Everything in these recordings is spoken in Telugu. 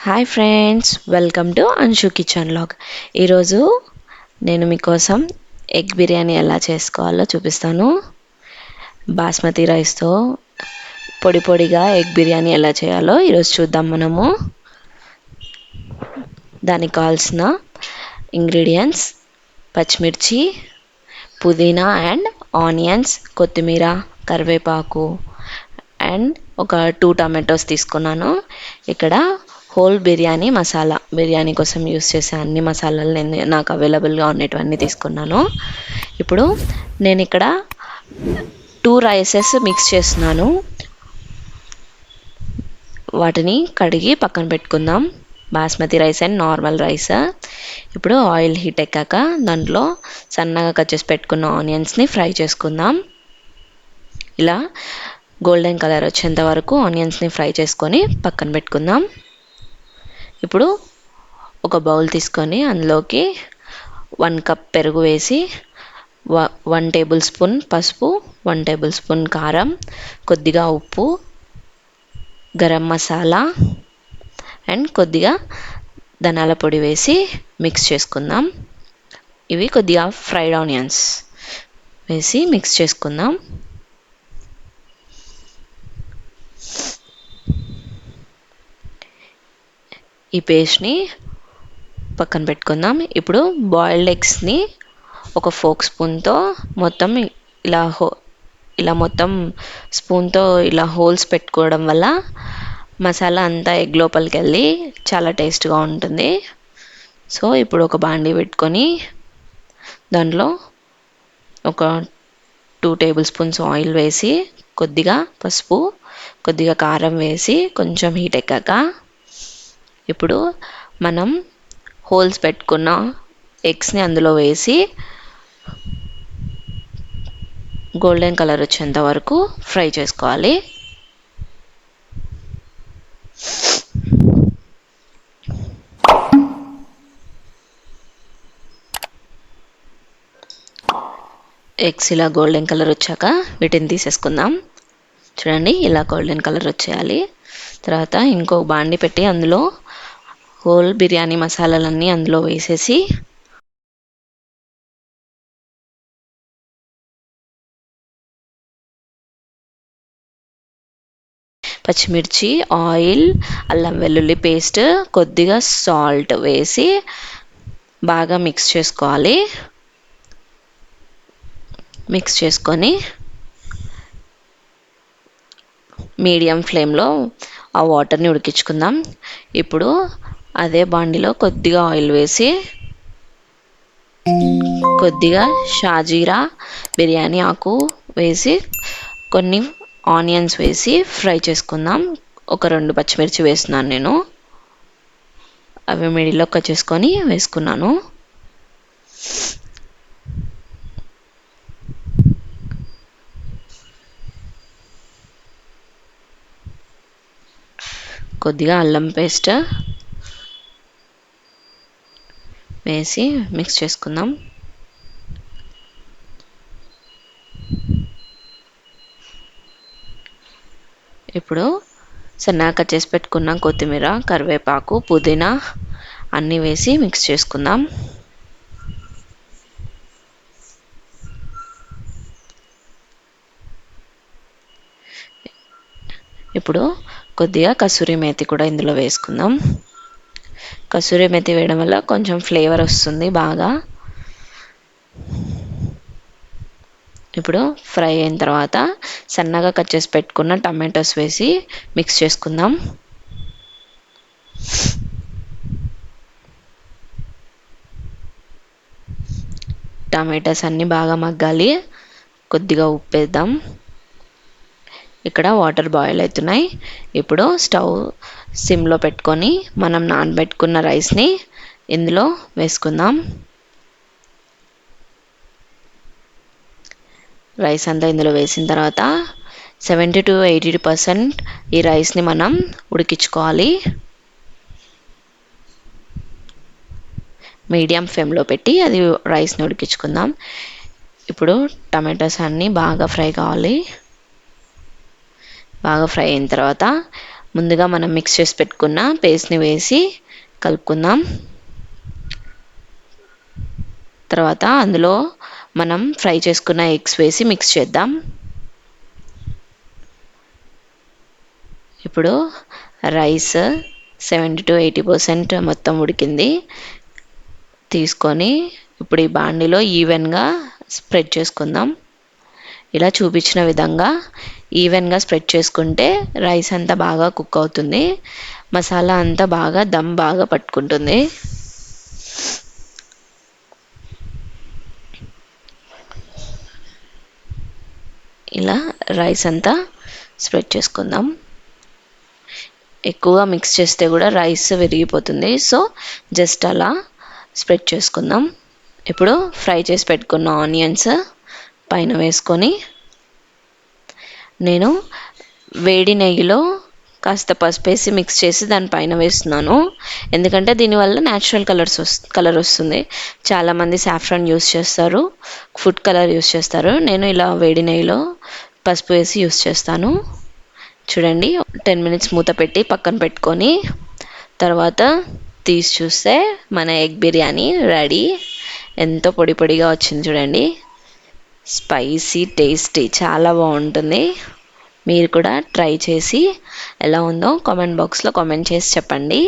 Hi friends, welcome to Anshu kitchen vlog. ఈరోజు నేను మీకోసం ఎగ్ బిర్యానీ ఎలా చేసుకోవాలో చూపిస్తాను. బాస్మతి రైస్తో పొడి పొడిగా ఎగ్ బిర్యానీ ఎలా చేయాలో ఈరోజు చూద్దాం. మనము దానికి కావాల్సిన ఇంగ్రీడియంట్స్: పచ్చిమిర్చి, పుదీనా అండ్ ఆనియన్స్, కొత్తిమీర, కరివేపాకు అండ్ ఒక 2 టమాటోస్ తీసుకున్నాను. ఇక్కడ హోల్ బిర్యానీ మసాలా, బిర్యానీ కోసం యూస్ చేసే అన్ని మసాలాలు నాకు అవైలబుల్గా ఉండేటివన్నీ తీసుకున్నాను. ఇప్పుడు నేను ఇక్కడ 2 రైసెస్ మిక్స్ చేస్తున్నాను. వాటిని కడిగి పక్కన పెట్టుకుందాం. Basmati rice and normal rice. ఇప్పుడు ఆయిల్ హీట్ ఎక్కాక దాంట్లో సన్నగా కట్ చేసి పెట్టుకున్న ఆనియన్స్ని ఫ్రై చేసుకుందాం. ఇలా గోల్డెన్ కలర్ వచ్చేంత వరకు ఆనియన్స్ని ఫ్రై చేసుకొని పక్కన పెట్టుకుందాం. ఇప్పుడు ఒక బౌల్ తీసుకొని అందులోకి 1 కప్ పెరుగు వేసి 1 టేబుల్ స్పూన్ పసుపు, 1 టేబుల్ స్పూన్ కారం, కొద్దిగా ఉప్పు, గరం మసాలా అండ్ కొద్దిగా ధనియాల పొడి వేసి మిక్స్ చేసుకుందాం. ఇవి కొద్దిగా ఫ్రైడ్ ఆనియన్స్ వేసి మిక్స్ చేసుకుందాం. ఈ పేస్ట్ని పక్కన పెట్టుకుందాం. ఇప్పుడు బాయిల్డ్ ఎగ్స్ని ఒక ఫోక్ స్పూన్తో మొత్తం ఇలా మొత్తం స్పూన్తో ఇలా హోల్స్ పెట్టుకోవడం వల్ల మసాలా అంతా ఎగ్ లోపలికి వెళ్ళి చాలా టేస్ట్గా ఉంటుంది. సో ఇప్పుడు ఒక బాండీ పెట్టుకొని దాంట్లో ఒక 2 టేబుల్ స్పూన్స్ ఆయిల్ వేసి కొద్దిగా పసుపు, కొద్దిగా కారం వేసి కొంచెం హీట్ ఎక్కాక ఇప్పుడు మనం హోల్స్ పెట్టుకున్న ఎగ్స్ని అందులో వేసి గోల్డెన్ కలర్ వచ్చేంత వరకు ఫ్రై చేసుకోవాలి. ఎగ్స్ ఇలా గోల్డెన్ కలర్ వచ్చాక వీటిని తీసేసుకుందాం. చూడండి, ఇలా గోల్డెన్ కలర్ వచ్చేయాలి. తర్వాత ఇంకో బాండి పెట్టి అందులో హోల్ బిర్యానీ మసాలాలన్నీ అందులో వేసేసి పచ్చిమిర్చి, ఆయిల్, అల్లం వెల్లుల్లి పేస్ట్, కొద్దిగా సాల్ట్ వేసి బాగా మిక్స్ చేసుకోవాలి. మిక్స్ చేసుకొని మీడియం ఫ్లేమ్లో ఆ వాటర్ని ఉడికించుకుందాం. ఇప్పుడు అదే బాండిలో కొద్దిగా ఆయిల్ వేసి కొద్దిగా షాజీరా, బిర్యానీ ఆకు వేసి కొన్ని ఆనియన్స్ వేసి ఫ్రై చేసుకుందాం. ఒక 2 పచ్చిమిర్చి వేస్తున్నాను నేను. అవి మిడిల్లో కట్ చేసుకొని వేసుకున్నాను. కొద్దిగా అల్లం పేస్ట్ వేసి మిక్స్ చేసుకుందాం. ఇప్పుడు సన్నగా కట్ చేసి పెట్టుకున్న కొత్తిమీర, కరివేపాకు, పుదీనా అన్నీ వేసి మిక్స్ చేసుకుందాం. ఇప్పుడు కొద్దిగా కసూరి మేతి కూడా ఇందులో వేసుకుందాం. కసూరి మేతి వేయడం వల్ల కొంచెం ఫ్లేవర్ వస్తుంది బాగా. ఇప్పుడు ఫ్రై అయిన తర్వాత సన్నగా కట్ చేసి పెట్టుకున్న టమాటోస్ వేసి మిక్స్ చేసుకుందాం. టమాటోస్ అన్నీ బాగా మగ్గాలి. కొద్దిగా ఉప్పు వేద్దాం. ఇక్కడ వాటర్ బాయిల్ అవుతున్నాయి. ఇప్పుడు స్టవ్ సిమ్లో పెట్టుకొని మనం నానబెట్టుకున్న రైస్ని ఇందులో వేసుకుందాం. రైస్ అంతా ఇందులో వేసిన తర్వాత 70 to 80% ఈ రైస్ని మనం ఉడికించుకోవాలి. మీడియం ఫ్లేమ్లో పెట్టి అది రైస్ని ఉడికించుకుందాం. ఇప్పుడు టమాటోస్ అన్నీ బాగా ఫ్రై కావాలి. బాగా ఫ్రై అయిన తర్వాత ముందుగా మనం మిక్స్ చేసి పెట్టుకున్న పేస్ట్ని వేసి కలుపుకుందాం. తర్వాత అందులో మనం ఫ్రై చేసుకున్న ఎగ్స్ వేసి మిక్స్ చేద్దాం. ఇప్పుడు రైస్ 70-80% మొత్తం ఉడికింది. తీసుకొని ఇప్పుడు ఈ బాండిలో ఈవెన్గా స్ప్రెడ్ చేసుకుందాం. ఇలా చూపించిన విధంగా ఈవెన్గా స్ప్రెడ్ చేసుకుంటే రైస్ అంతా బాగా కుక్ అవుతుంది, మసాలా అంతా బాగా దమ్ బాగా పట్టుకుంటుంది. ఇలా రైస్ అంతా స్ప్రెడ్ చేసుకుందాం. ఎక్కువగా మిక్స్ చేస్తే కూడా రైస్ విరిగిపోతుంది, సో జస్ట్ అలా స్ప్రెడ్ చేసుకుందాం. ఇప్పుడు ఫ్రై చేసి పెట్టుకున్న ఆనియన్స్ పైన వేసుకొని నేను వేడి నెయ్యిలో కాస్త పసుపు వేసి మిక్స్ చేసి దానిపైన వేస్తున్నాను. ఎందుకంటే దీనివల్ల న్యాచురల్ కలర్ వస్తుంది. చాలామంది సాఫ్రాన్ యూస్ చేస్తారు, ఫుడ్ కలర్ యూస్ చేస్తారు. నేను ఇలా వేడి నెయ్యిలో పసుపు వేసి యూస్ చేస్తాను. చూడండి, 10 మినిట్స్ మూత పెట్టి పక్కన పెట్టుకొని తర్వాత తీసి చూస్తే మన ఎగ్ బిర్యానీ రెడీ. ఎంతో పొడి పొడిగా వచ్చింది చూడండి. స్పైసీ టేస్టీ చాలా బాగుంటుంది. మీరు కూడా ట్రై చేసి ఎలా ఉందో కామెంట్ బాక్స్లో కామెంట్ చేసి చెప్పండి.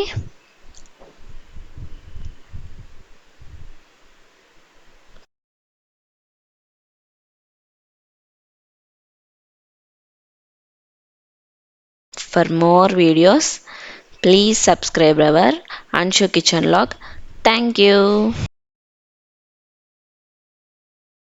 For more videos, please subscribe our Anshu Kitchen Log. Thank you.